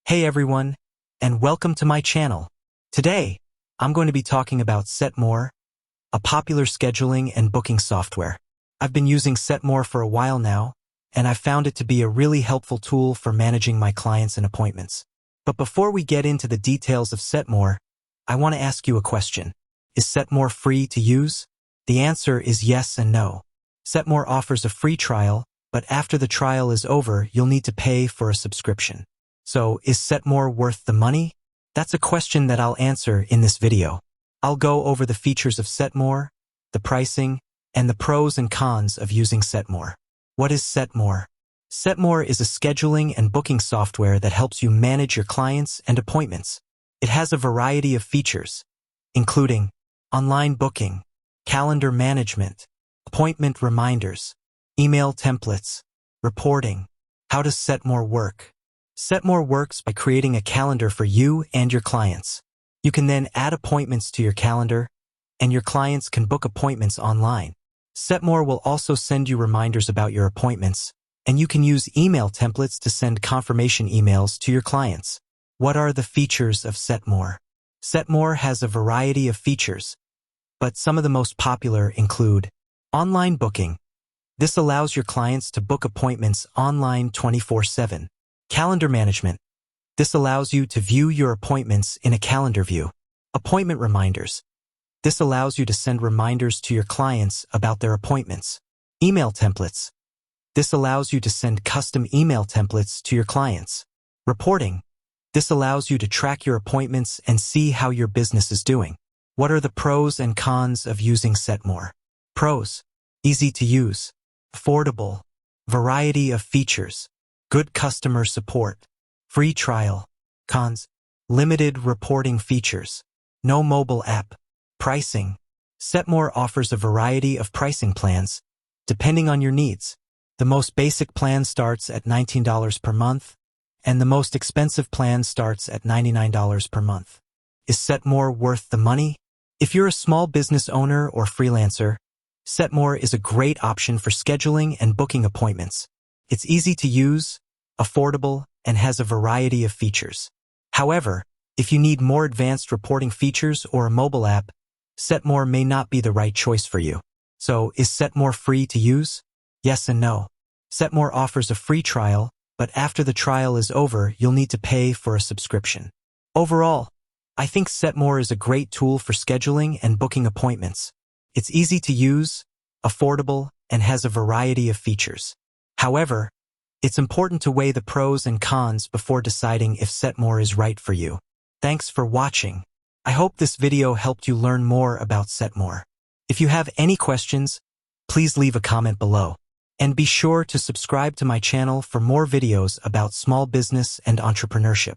Hey everyone, and welcome to my channel. Today, I'm going to be talking about Setmore, a popular scheduling and booking software. I've been using Setmore for a while now, and I've found it to be a really helpful tool for managing my clients and appointments. But before we get into the details of Setmore, I want to ask you a question. Is Setmore free to use? The answer is yes and no. Setmore offers a free trial, but after the trial is over, you'll need to pay for a subscription. So, is Setmore worth the money? That's a question that I'll answer in this video. I'll go over the features of Setmore, the pricing, and the pros and cons of using Setmore. What is Setmore? Setmore is a scheduling and booking software that helps you manage your clients and appointments. It has a variety of features, including online booking, calendar management, appointment reminders, email templates, reporting. How does Setmore work? Setmore works by creating a calendar for you and your clients. You can then add appointments to your calendar, and your clients can book appointments online. Setmore will also send you reminders about your appointments, and you can use email templates to send confirmation emails to your clients. What are the features of Setmore? Setmore has a variety of features, but some of the most popular include online booking. This allows your clients to book appointments online 24/7. Calendar management. This allows you to view your appointments in a calendar view. Appointment reminders. This allows you to send reminders to your clients about their appointments. Email templates. This allows you to send custom email templates to your clients. Reporting. This allows you to track your appointments and see how your business is doing. What are the pros and cons of using Setmore? Pros: easy to use, affordable, variety of features, good customer support, free trial. Cons: limited reporting features, no mobile app. Pricing. Setmore offers a variety of pricing plans, depending on your needs. The most basic plan starts at $19 per month, and the most expensive plan starts at $99 per month. Is Setmore worth the money? If you're a small business owner or freelancer, Setmore is a great option for scheduling and booking appointments. It's easy to use, affordable, and has a variety of features. However, if you need more advanced reporting features or a mobile app, Setmore may not be the right choice for you. So, is Setmore free to use? Yes and no. Setmore offers a free trial, but after the trial is over, you'll need to pay for a subscription. Overall, I think Setmore is a great tool for scheduling and booking appointments. It's easy to use, affordable, and has a variety of features. However, it's important to weigh the pros and cons before deciding if Setmore is right for you. Thanks for watching. I hope this video helped you learn more about Setmore. If you have any questions, please leave a comment below. And be sure to subscribe to my channel for more videos about small business and entrepreneurship.